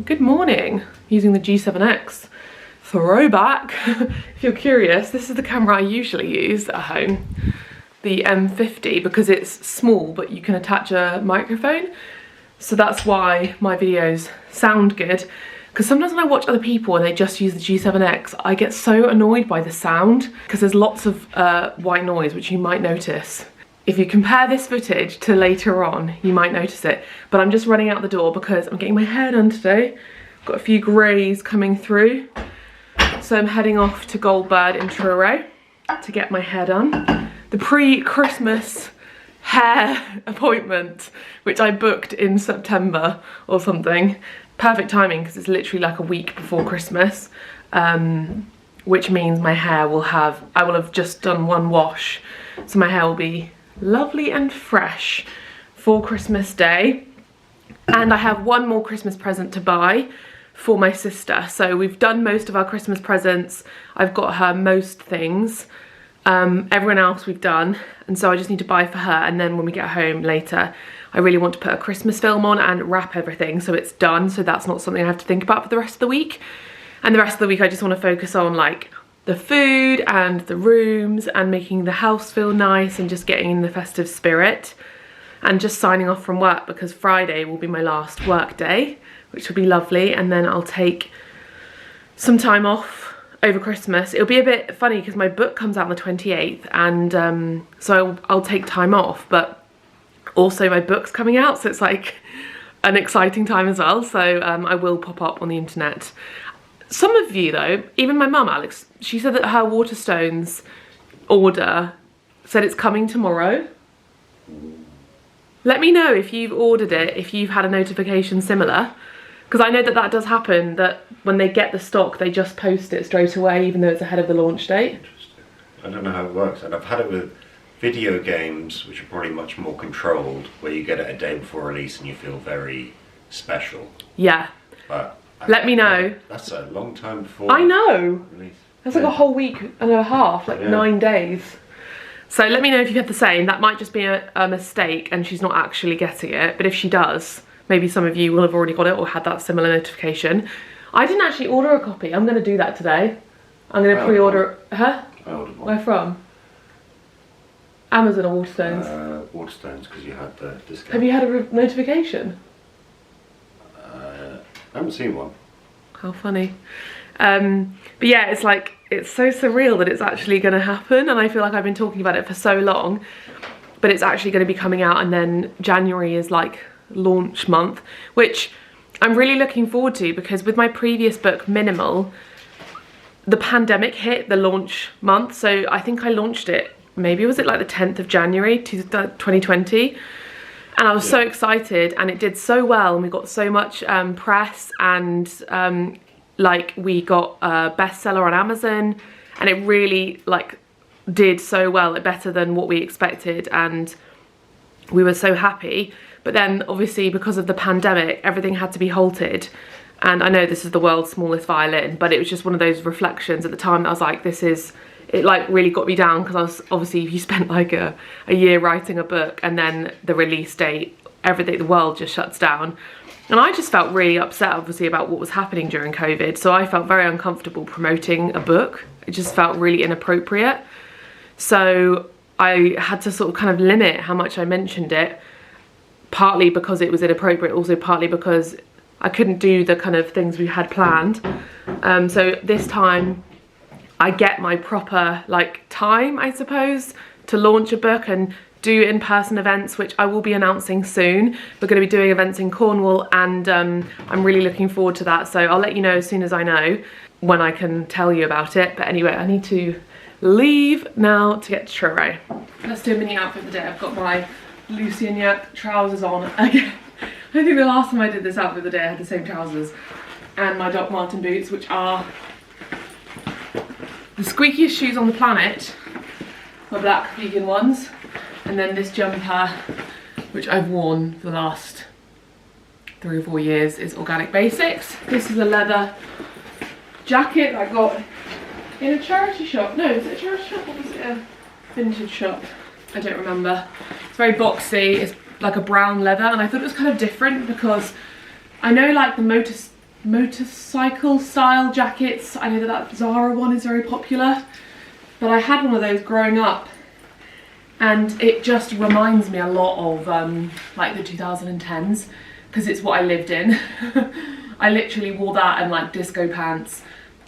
Good morning, using the G7X throwback. If you're curious, this is the camera I usually use at home, the M50, because it's small but you can attach a microphone, so that's why my videos sound good. Because sometimes when I watch other people and they just use the G7X, I get so annoyed by the sound because there's lots of white noise, which you might notice. If you compare this footage to later on, you might notice it. But I'm just running out the door because I'm getting my hair done today. Got a few greys coming through. So I'm heading off to Goldbird in Truro to get my hair done. The pre-Christmas hair appointment, which I booked in September or something. Perfect timing because it's literally like a week before Christmas. Which means my hair will have, I will have just done one wash. So my hair will be lovely and fresh for Christmas Day. And I have one more Christmas present to buy for my sister. So we've done most of our Christmas presents. I've got her most things. Everyone else we've done. And so I just need to buy for her. And then when we get home later, I really want to put a Christmas film on and wrap everything so it's done. So that's not something I have to think about for the rest of the week. And the rest of the week I just want to focus on like the food and the rooms and making the house feel nice and just getting in the festive spirit and just signing off from work, because Friday will be my last work day, which will be lovely. And then I'll take some time off over Christmas. It'll be a bit funny because my book comes out on the 28th and so I'll take time off, but also my book's coming out, so it's like an exciting time as well. So I will pop up on the internet. Some of you though, even my mum Alex, she said that her Waterstones order said it's coming tomorrow. Let me know if you've ordered it, if you've had a notification similar, because I know that that does happen, that when they get the stock they just post it straight away even though it's ahead of the launch date. Interesting. I don't know how it works, and I've had it with video games, which are probably much more controlled, where you get it a day before release and you feel very special. Yeah. But let me know. That's a long time before. I know. Release. That's like a whole week and a half, like 9 days. So let me know if you have the same. That might just be a mistake and she's not actually getting it. But if she does, maybe some of you will have already got it or had that similar notification. I didn't actually order a copy. I'm going to do that today. I'm going to pre-order. Huh? I ordered one. Where from? Amazon or Waterstones? Waterstones, because you had the discount. Have you had a notification? I haven't seen one. How funny. But yeah, it's like, it's so surreal that it's actually going to happen, and I feel like I've been talking about it for so long, but it's actually going to be coming out, and then January is like launch month, which I'm really looking forward to, because with my previous book, Minimal, the pandemic hit the launch month, so I think I launched it, maybe was it like the 10th of January 2020, and I was so excited and it did so well and we got so much press and like we got a bestseller on Amazon, and it really like did so well, better than what we expected, and we were so happy. But then obviously because of the pandemic everything had to be halted, and I know this is the world's smallest violin, but it was just one of those reflections at the time that I was like, this is, it like really got me down, because I was obviously, if you spent like a year writing a book and then the release date, everything, the world just shuts down. And I just felt really upset obviously about what was happening during COVID, so I felt very uncomfortable promoting a book. It just felt really inappropriate, so I had to sort of kind of limit how much I mentioned it, partly because it was inappropriate, also partly because I couldn't do the kind of things we had planned. So this time I get my proper like time, I suppose, to launch a book and do in-person events, which I will be announcing soon. We're going to be doing events in Cornwall, and I'm really looking forward to that, so I'll let you know as soon as I know when I can tell you about it. But anyway, I need to leave now to get to Truro. Let's do a mini outfit of the day. I've got my Lucy and Yak trousers on again. I think the last time I did this outfit of the day I had the same trousers, and my Doc Marten boots, which are the squeakiest shoes on the planet, my black vegan ones, and then this jumper, which I've worn for the last 3 or 4 years, is Organic Basics. This is a leather jacket I got in a charity shop. No, is it a charity shop or was it a vintage shop? I don't remember. It's very boxy, it's like a brown leather, and I thought it was kind of different because I know like the motorcycle style jackets. I know that Zara one is very popular, but I had one of those growing up and it just reminds me a lot of like the 2010s, because it's what I lived in. I literally wore that and like disco pants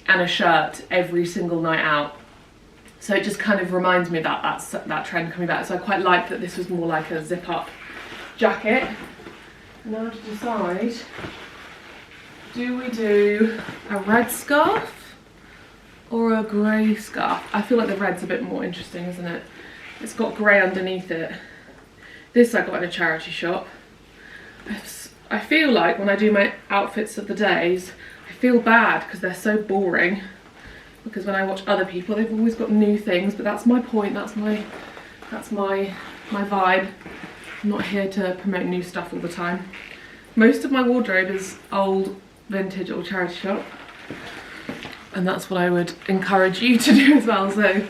and a shirt every single night out. So it just kind of reminds me of that trend coming back. So I quite like that this was more like a zip up jacket. Now to decide, do we do a red scarf or a grey scarf? I feel like the red's a bit more interesting, isn't it? It's got grey underneath it. This I got in a charity shop. I feel like when I do my outfits of the days, I feel bad because they're so boring. Because when I watch other people, they've always got new things, but that's my point, that's my vibe. I'm not here to promote new stuff all the time. Most of my wardrobe is old, vintage or charity shop. And that's what I would encourage you to do as well. So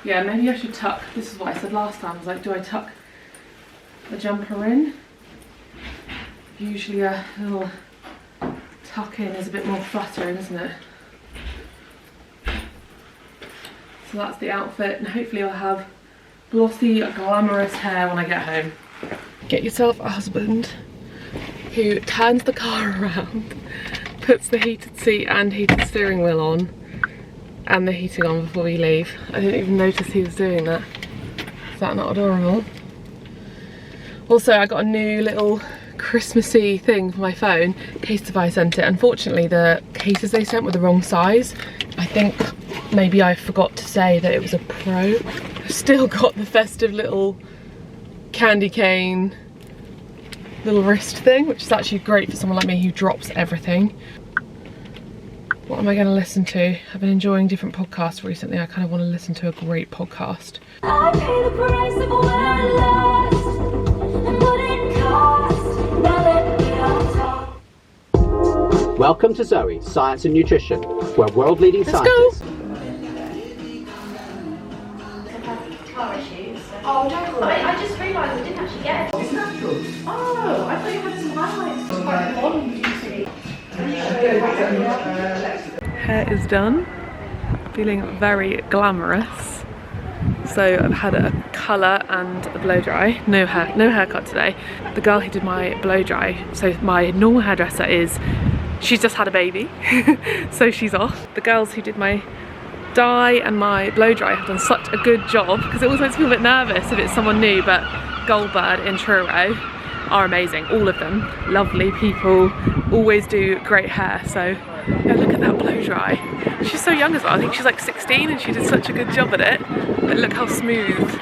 yeah, maybe I should tuck, this is what I said last time, I was like, do I tuck the jumper in? Usually a little tuck in is a bit more flattering, isn't it? So that's the outfit, and hopefully I'll have glossy, glamorous hair when I get home. Get yourself a husband who turns the car around, puts the heated seat and heated steering wheel on, and the heating on before we leave. I didn't even notice he was doing that. Is that not adorable? Also, I got a new little Christmassy thing for my phone. Casetify sent it. Unfortunately, the cases they sent were the wrong size. I think maybe I forgot to say that it was a Pro. I've still got the festive little candy cane little wrist thing, which is actually great for someone like me who drops everything. What am I going to listen to? I've been enjoying different podcasts recently. I kind of want to listen to a great podcast. I pay the price of what I lost and what it cost. Now let me all talk. Welcome to Zoe, Science and Nutrition, where world-leading scientists... Oh, no, I just realised I didn't actually get it. It's natural. Oh, I thought you had some highlights. It's quite blonde, you see. Hair is done. Feeling very glamorous. So I've had a colour and a blow dry. No haircut today. The girl who did my blow dry, so my normal hairdresser she's just had a baby, so she's off. The girls who did my dye and my blow dry have done such a good job, because it always makes me feel a bit nervous if it's someone new, but Goldbird in Truro are amazing, all of them. Lovely people, always do great hair. So yeah, look at that blow dry. She's so young as well, I think she's like 16 and she did such a good job at it. But look how smooth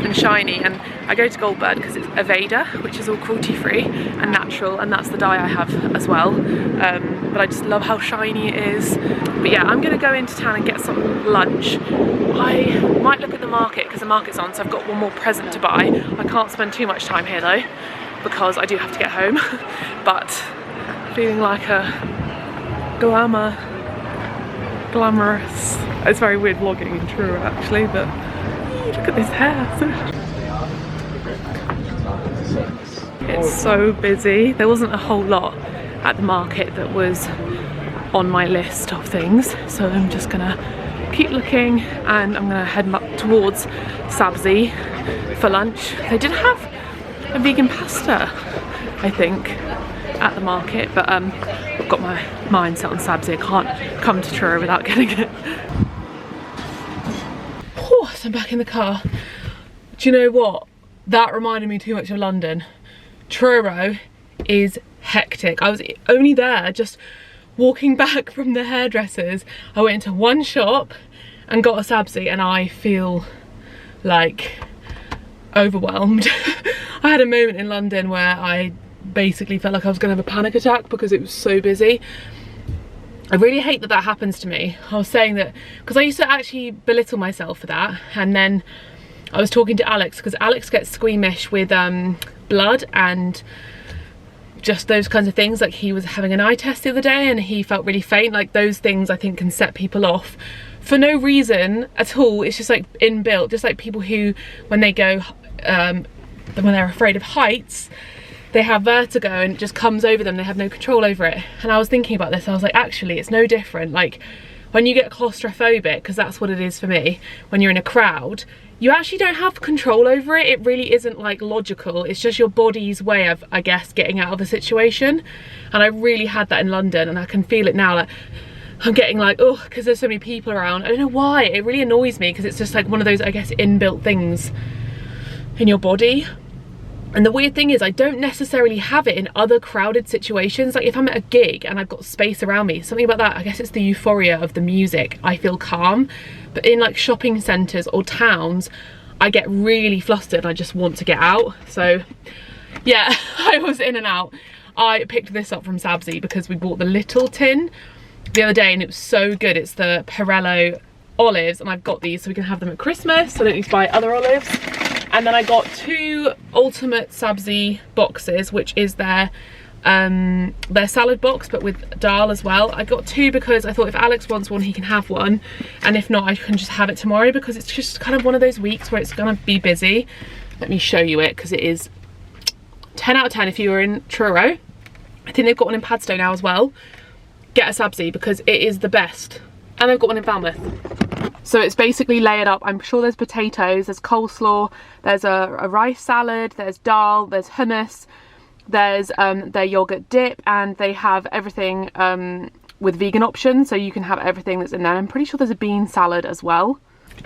and shiny. And I go to Goldbird because it's Aveda, which is all cruelty free and natural, and that's the dye I have as well. But I just love how shiny it is. But yeah, I'm gonna go into town and get some lunch. I might look at the market because the market's on, so I've got one more present to buy. I can't spend too much time here though, because I do have to get home. But feeling like a glamorous. It's very weird vlogging in Truro actually, but look at this hair. It's so busy. There wasn't a whole lot at the market that was on my list of things, so I'm just gonna keep looking and I'm gonna head up towards Sabzi for lunch. They did have a vegan pasta, I think, at the market, but I've got my mind set on Sabzi. I can't come to Truro without getting it. Oh, so I'm back in the car. Do you know what? That reminded me too much of London. Truro is hectic. I was only there just walking back from the hairdressers. I went into one shop and got a Sabzi and I feel like overwhelmed. I had a moment in London where I basically felt like I was gonna have a panic attack because it was so busy. I really hate that that happens to me. I was saying that because I used to actually belittle myself for that, and then I was talking to Alex because Alex gets squeamish with blood and just those kinds of things. Like, he was having an eye test the other day and he felt really faint. Like, those things I think can set people off for no reason at all. It's just like inbuilt, just like people who when they go when they're afraid of heights, they have vertigo and it just comes over them, they have no control over it. And I was thinking about this, I was like, actually it's no different. Like when you get claustrophobic, because that's what it is for me, when you're in a crowd, you actually don't have control over it. It really isn't like logical. It's just your body's way of, I guess, getting out of the situation. And I really had that in London, and I can feel it now. Like I'm getting like, oh, because there's so many people around. I don't know why. It really annoys me because it's just like one of those, I guess, inbuilt things in your body. And the weird thing is I don't necessarily have it in other crowded situations. Like if I'm at a gig and I've got space around me, something about that, I guess it's the euphoria of the music, I feel calm. But in like shopping centres or towns, I get really flustered and I just want to get out. So yeah, I was in and out. I picked this up from Sabzi because we bought the little tin the other day and it was so good. It's the Pirello olives, and I've got these so we can have them at Christmas, so I don't need to buy other olives. And then I got 2 ultimate Sabzi boxes, which is their salad box but with dal as well. I got 2 because I thought if Alex wants one he can have one, and if not I can just have it tomorrow, because it's just kind of one of those weeks where it's gonna be busy. Let me show you it, because it is 10 out of 10 if you were in Truro. I think they've got one in Padstow now as well. Get a Sabzi because it is the best. And they've got one in Falmouth. So it's basically layered up. I'm sure there's potatoes, there's coleslaw, there's a rice salad, there's dal, there's hummus, there's their yogurt dip, and they have everything with vegan options, so you can have everything that's in there. I'm pretty sure there's a bean salad as well.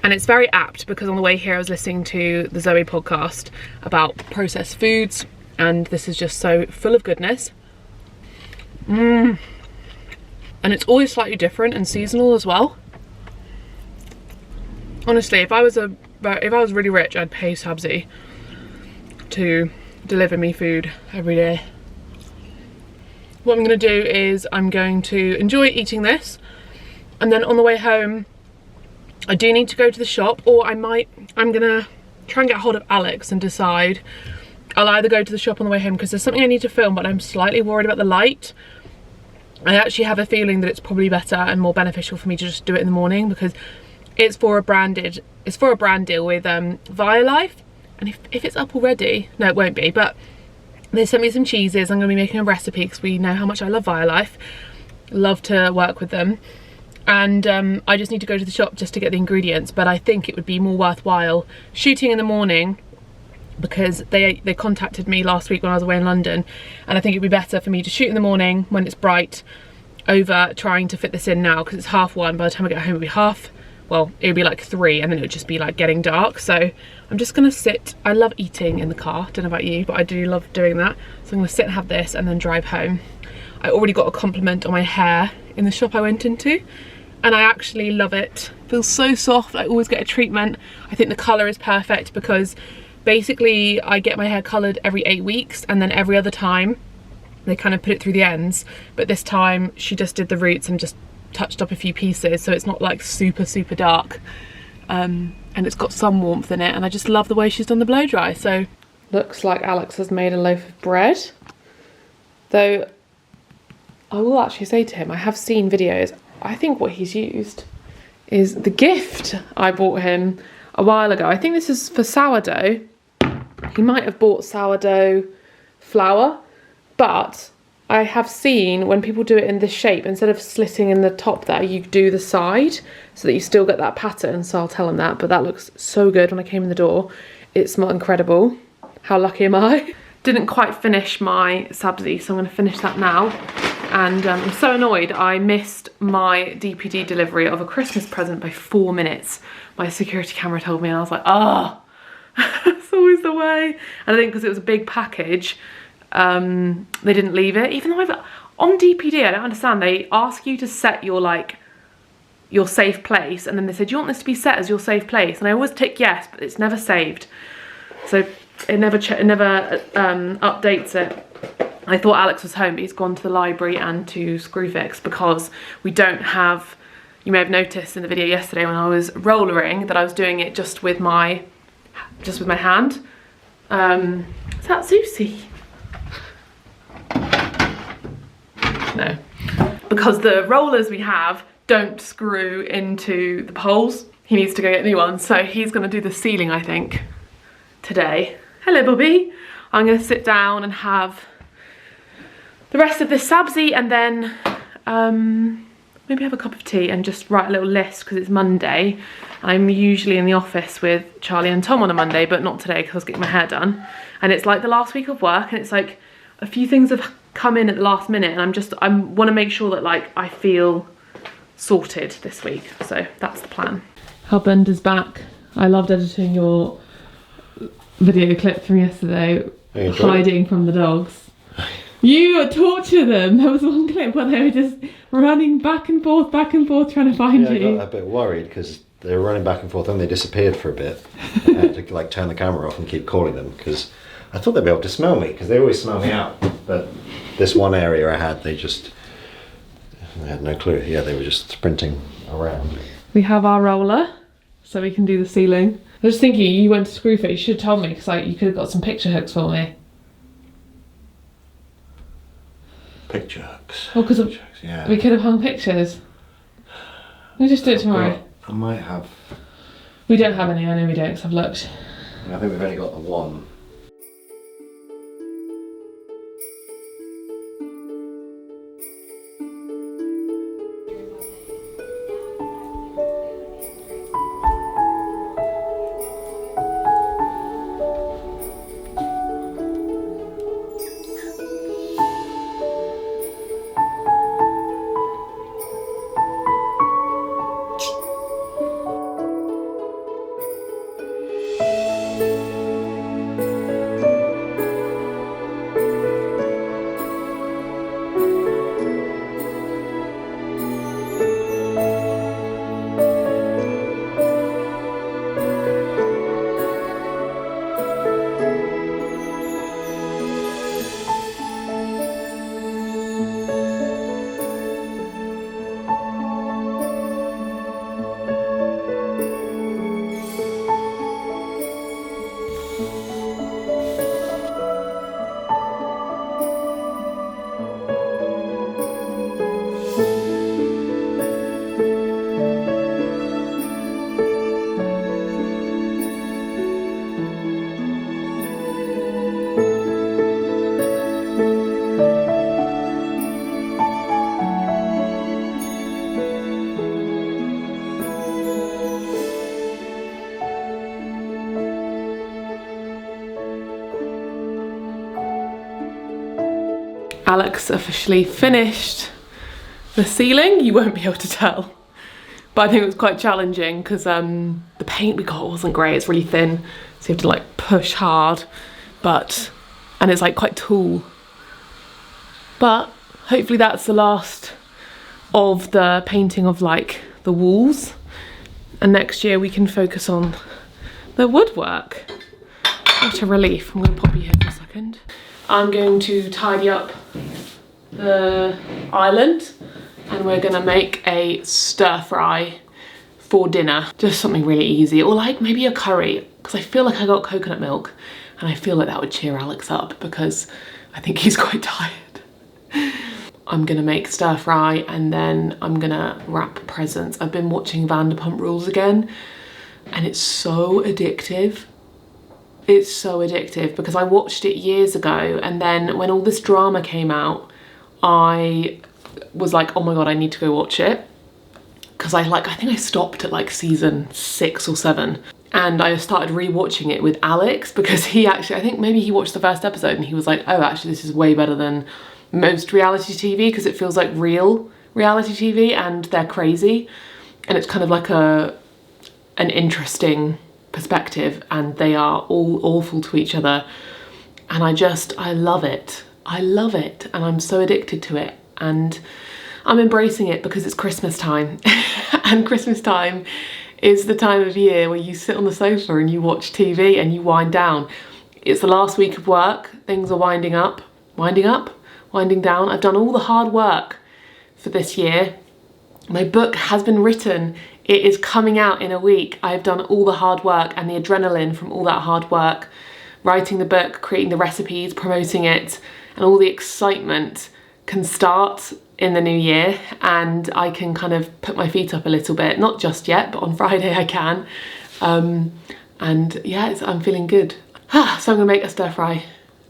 And it's very apt because on the way here I was listening to the Zoe podcast about processed foods, and this is just so full of goodness. And it's always slightly different and seasonal as well. Honestly, if I was really rich, I'd pay Sabzi to deliver me food every day. What I'm going to do is I'm going to enjoy eating this, and then on the way home I do need to go to the shop, or I'm gonna try and get hold of Alex and decide. I'll either go to the shop on the way home because there's something I need to film, but I'm slightly worried about the light. I actually have a feeling that it's probably better and more beneficial for me to just do it in the morning, because it's for a brand deal with Violife, and if it's up already, no it won't be, but they sent me some cheeses. I'm going to be making a recipe because we know how much I love Violife, love to work with them, and I just need to go to the shop just to get the ingredients. But I think it would be more worthwhile shooting in the morning, because they contacted me last week when I was away in London, and I think it'd be better for me to shoot in the morning when it's bright over trying to fit this in now, because it's 1:30. By the time I get home it'd be like 3, and then it would just be like getting dark. So I'm just gonna sit. I love eating in the car, don't know about you, but I do love doing that. So I'm gonna sit and have this and then drive home. I already got a compliment on my hair in the shop I went into, and I actually love it. It feels so soft. I always get a treatment. I think the colour is perfect because basically I get my hair coloured every 8 weeks, and then every other time they kind of put it through the ends, but this time she just did the roots and just touched up a few pieces, so it's not like super dark, and it's got some warmth in it, and I just love the way she's done the blow dry. So looks like Alex has made a loaf of bread, though I will actually say to him, I have seen videos, I think what he's used is the gift I bought him a while ago. I think this is for sourdough. He might have bought sourdough flour, but I have seen when people do it in this shape, instead of slitting in the top there, you do the side so that you still get that pattern. So I'll tell him that, but that looks so good. When I came in the door, it smelled incredible. How lucky am I? Didn't quite finish my Sabzi, so I'm going to finish that now. And I'm so annoyed I missed my DPD delivery of a Christmas present by 4 minutes. My security camera told me, and I was like, ah, it's always the way. And I think because it was a big package, they didn't leave it. Even though on DPD, I don't understand, they ask you to set your your safe place, and then they said, do you want this to be set as your safe place? And I always tick yes, but it's never saved, so it never updates it. I thought Alex was home, but he's gone to the library and to Screwfix, because we don't have, you may have noticed in the video yesterday when I was rollering that I was doing it just with my hand. Is that Zusi? No, because the rollers we have don't screw into the poles. He needs to go get new ones, so he's going to do the ceiling, I think, today. Hello, Bobby. I'm going to sit down and have the rest of this Sabzi, and then maybe have a cup of tea and just write a little list, because it's Monday. I'm usually in the office with Charlie and Tom on a Monday, but not today because I was getting my hair done. And it's like the last week of work, and it's like a few things have come in at the last minute, and I want to make sure that like I feel sorted this week. So that's the plan. Husband back. I loved editing your video clip from yesterday, hiding from the dogs. You torture them. There was one clip where they were just running back and forth, trying to find you. I got a bit worried because they were running back and forth and they disappeared for a bit. I had to like turn the camera off and keep calling them because I thought they'd be able to smell me, because they always smell me out. But this one area I had, they had no clue. Yeah, they were just sprinting around. We have our roller, so we can do the ceiling. I was thinking, you went to Screwfit, you should have told me, because like you could have got some picture hooks for me. Picture hooks. Oh, because yeah. We could have hung pictures. We'll just do it tomorrow. I might have. We don't have any, I know we don't, because I've looked. I think we've only got the one. Alex officially finished the ceiling. You won't be able to tell, but I think it was quite challenging because the paint we got wasn't great. It's really thin, so you have to like push hard, and it's like quite tall. But hopefully that's the last of the painting of like the walls, and next year we can focus on the woodwork. What a relief. I'm going to pop you here for a second. I'm going to tidy up the island, and we're gonna make a stir fry for dinner. Just something really easy, or like maybe a curry, because I feel like I got coconut milk and I feel like that would cheer Alex up because I think he's quite tired. I'm gonna make stir fry and then I'm gonna wrap presents. I've been watching Vanderpump Rules again and it's so addictive. It's so addictive because I watched it years ago, and then when all this drama came out, I was like, oh my god, I need to go watch it. Because I think I stopped at like season 6 or 7, and I started rewatching it with Alex because he actually, I think maybe he watched the first episode and he was like, oh, actually this is way better than most reality TV because it feels like real reality TV and they're crazy, and it's kind of like an interesting perspective, and they are all awful to each other, and I love it. I love it, and I'm so addicted to it, and I'm embracing it because it's Christmas time. And Christmas time is the time of year where you sit on the sofa and you watch TV and you wind down. It's the last week of work, things are winding down. I've done all the hard work for this year. My book has been written. It is coming out in a week. I've done all the hard work, and the adrenaline from all that hard work, writing the book, creating the recipes, promoting it, and all the excitement can start in the new year, and I can kind of put my feet up a little bit. Not just yet, but on Friday I can. And yeah, I'm feeling good. So I'm gonna make a stir fry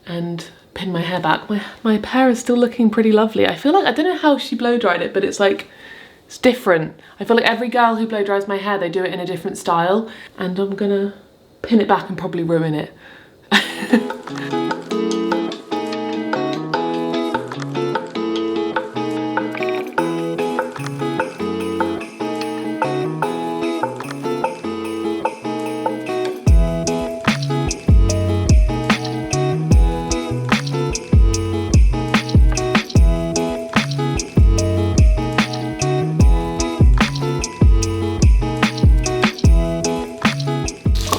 and pin my hair back. My hair is still looking pretty lovely. I feel like, I don't know how she blow dried it, but it's like, it's different. I feel like every girl who blow dries my hair, they do it in a different style, and I'm gonna pin it back and probably ruin it.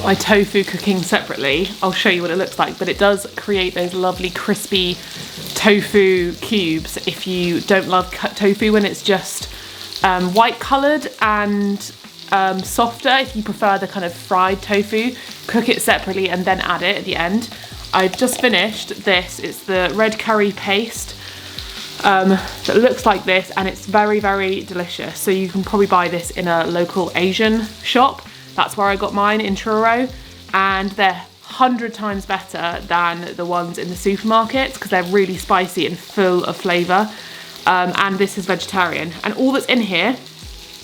My tofu cooking separately. I'll show you what it looks like, but it does create those lovely crispy tofu cubes if you don't love tofu when it's just white coloured and softer. If you prefer the kind of fried tofu, cook it separately and then add it at the end. I've just finished this. It's the red curry paste that looks like this, and it's very, very delicious. So you can probably buy this in a local Asian shop. That's where I got mine, in Truro, and they're 100 times better than the ones in the supermarkets because they're really spicy and full of flavour. And this is vegetarian. And all that's in here,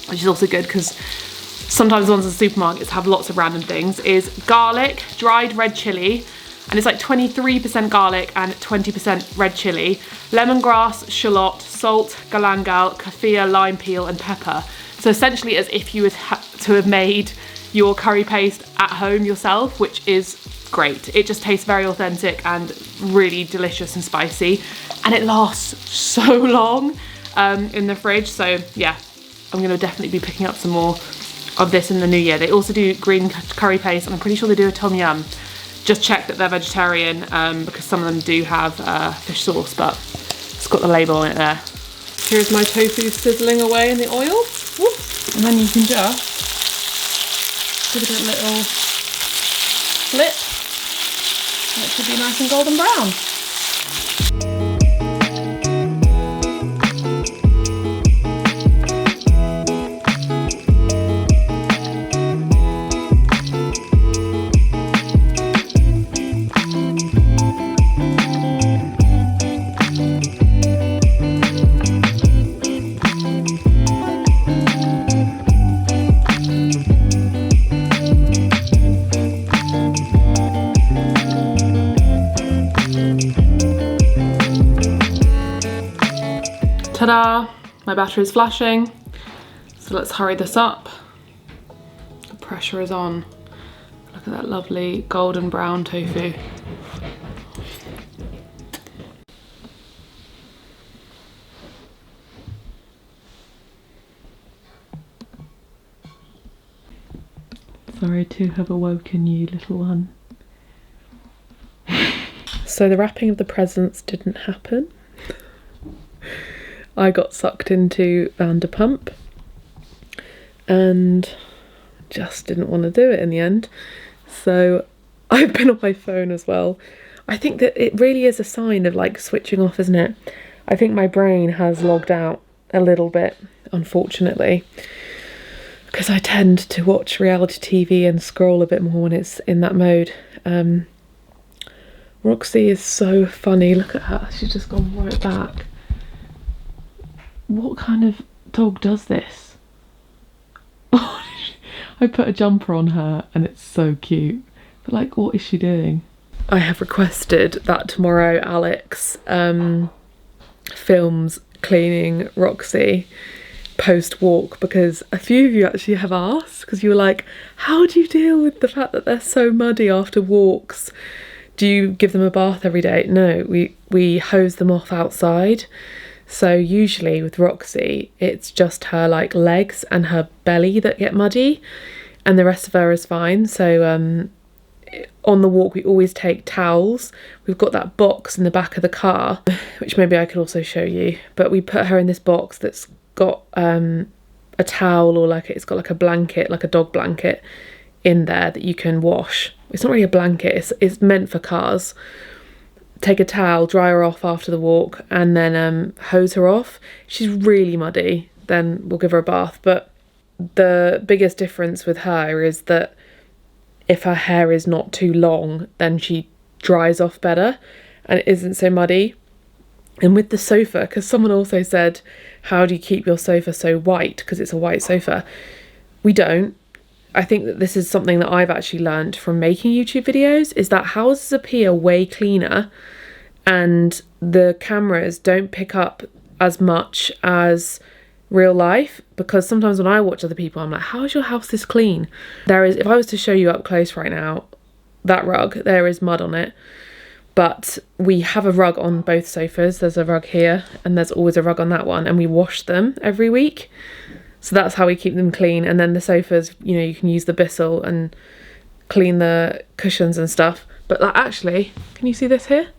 which is also good because sometimes the ones in the supermarkets have lots of random things, is garlic, dried red chilli, and it's like 23% garlic and 20% red chilli, lemongrass, shallot, salt, galangal, kaffir, lime peel, and pepper. So essentially as if you were to have made your curry paste at home yourself, which is great. It just tastes very authentic and really delicious and spicy, and it lasts so long in the fridge. So yeah, I'm gonna definitely be picking up some more of this in the new year. They also do green curry paste, and I'm pretty sure they do a tom yum. Just check that they're vegetarian because some of them do have fish sauce, but it's got the label on it there. Here's my tofu sizzling away in the oil. Whoop. And then you can just give it a little flip, and it should be nice and golden brown. Ta-da! My battery is flashing, so let's hurry this up. The pressure is on. Look at that lovely golden brown tofu. Sorry to have awoken you, little one. So the wrapping of the presents didn't happen. I got sucked into Vanderpump and just didn't want to do it in the end. So I've been on my phone as well. I think that it really is a sign of like switching off, isn't it? I think my brain has logged out a little bit, unfortunately, because I tend to watch reality TV and scroll a bit more when it's in that mode. Roxy is so funny. Look at her. She's just gone right back. What kind of dog does this? I put a jumper on her and it's so cute. But like, what is she doing? I have requested that tomorrow Alex films cleaning Roxy post-walk, because a few of you actually have asked, because you were like, how do you deal with the fact that they're so muddy after walks? Do you give them a bath every day? No, we hose them off outside. So usually with Roxy, it's just her like legs and her belly that get muddy, and the rest of her is fine. So on the walk, we always take towels. We've got that box in the back of the car, which maybe I could also show you, but we put her in this box that's got a towel, or like it's got like a blanket, like a dog blanket in there that you can wash. It's not really a blanket, it's meant for cars. Take a towel, dry her off after the walk, and then hose her off. She's really muddy, then we'll give her a bath. But the biggest difference with her is that if her hair is not too long, then she dries off better. and it isn't so muddy. And with the sofa, because someone also said, how do you keep your sofa so white, because it's a white sofa? We don't. I think that this is something that I've actually learned from making YouTube videos, is that houses appear way cleaner and the cameras don't pick up as much as real life, because sometimes when I watch other people, I'm like, how is your house this clean? There is, if I was to show you up close right now, that rug, there is mud on it, but we have a rug on both sofas. There's a rug here and there's always a rug on that one, and we wash them every week. So that's how we keep them clean. And then the sofas, you know, you can use the Bissell and clean the cushions and stuff. But that actually, can you see this here?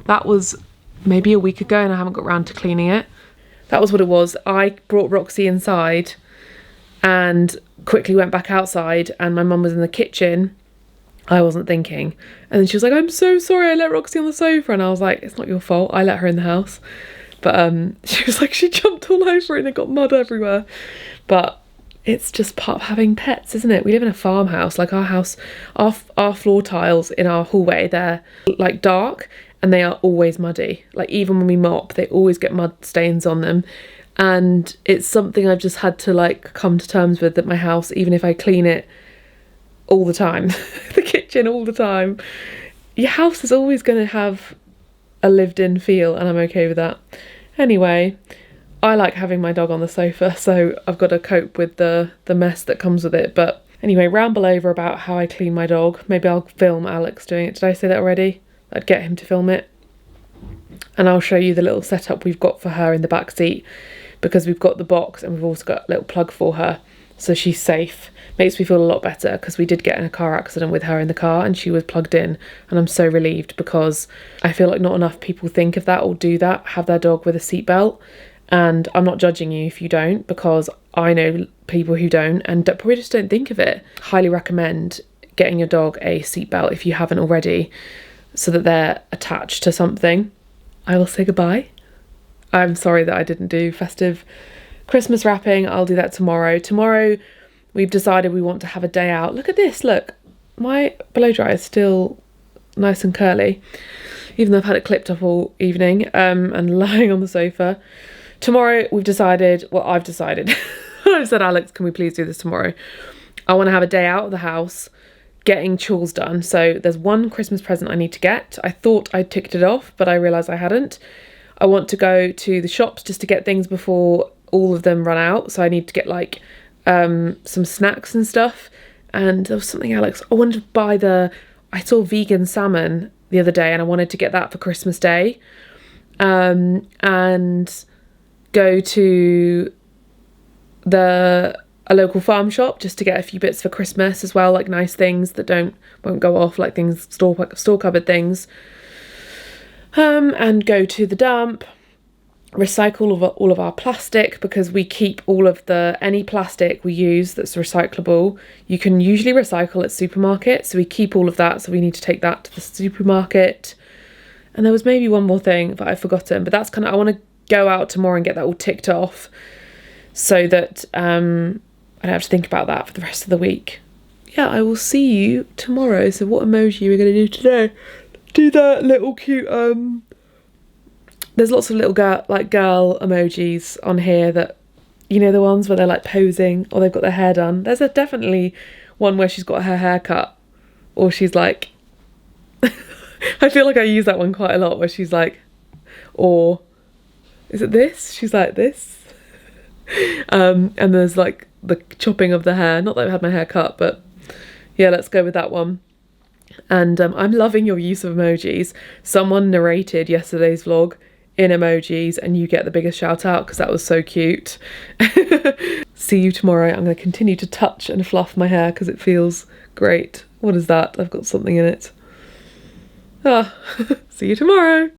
That was maybe a week ago and I haven't got around to cleaning it. That was what it was. I brought Roxy inside and quickly went back outside, and my mum was in the kitchen. I wasn't thinking. And then she was like, I'm so sorry I let Roxy on the sofa. And I was like, it's not your fault. I let her in the house. But she was like, she jumped all over it and it got mud everywhere. But it's just part of having pets, isn't it? We live in a farmhouse. Like our house, our floor tiles in our hallway, they're like dark and they are always muddy. Like even when we mop, they always get mud stains on them. And it's something I've just had to like come to terms with, that my house, even if I clean it all the time, the kitchen all the time, your house is always going to have a lived-in feel, and I'm okay with that. Anyway, I like having my dog on the sofa, so I've got to cope with the mess that comes with it. But anyway, ramble over about how I clean my dog. Maybe I'll film Alex doing it. Did I say that already? I'd get him to film it. And I'll show you the little setup we've got for her in the back seat, because we've got the box and we've also got a little plug for her, so she's safe. Makes me feel a lot better, because we did get in a car accident with her in the car and she was plugged in, and I'm so relieved, because I feel like not enough people think of that or do that, have their dog with a seatbelt. And I'm not judging you if you don't, because I know people who don't and probably just don't think of it. Highly recommend getting your dog a seatbelt if you haven't already, so that they're attached to something. I will say goodbye. I'm sorry that I didn't do festive Christmas wrapping. I'll do that tomorrow. Tomorrow we've decided we want to have a day out. Look at this, look. My blow dry is still nice and curly, even though I've had it clipped up all evening and lying on the sofa. Tomorrow we've decided, well, I've decided, I've said, Alex, can we please do this tomorrow? I want to have a day out of the house, getting chores done. So there's one Christmas present I need to get. I thought I'd ticked it off, but I realised I hadn't. I want to go to the shops just to get things before all of them run out. So I need to get like some snacks and stuff. And there was something, Alex, I wanted to buy I saw vegan salmon the other day and I wanted to get that for Christmas Day. And go to a local farm shop just to get a few bits for Christmas as well, like nice things that won't go off, like things, store cupboard things. And go to the dump, recycle all of our plastic, because we keep all of any plastic we use that's recyclable. You can usually recycle at supermarkets, so we keep all of that, so we need to take that to the supermarket. And there was maybe one more thing that I've forgotten, but that's kind of, I want to go out tomorrow and get that all ticked off, so that I don't have to think about that for the rest of the week. Yeah, I will see you tomorrow. So what emoji are we going to do today? Do that little cute there's lots of little girl emojis on here, that, you know, the ones where they're like posing or they've got their hair done. There's definitely one where she's got her hair cut, or she's like I feel like I use that one quite a lot, where she's like, or is it this? She's like this. And there's like the chopping of the hair. Not that I've had my hair cut, but yeah, let's go with that one. And I'm loving your use of emojis. Someone narrated yesterday's vlog in emojis and you get the biggest shout out, because that was so cute. See you tomorrow. I'm going to continue to touch and fluff my hair because it feels great. What is that? I've got something in it. See you tomorrow.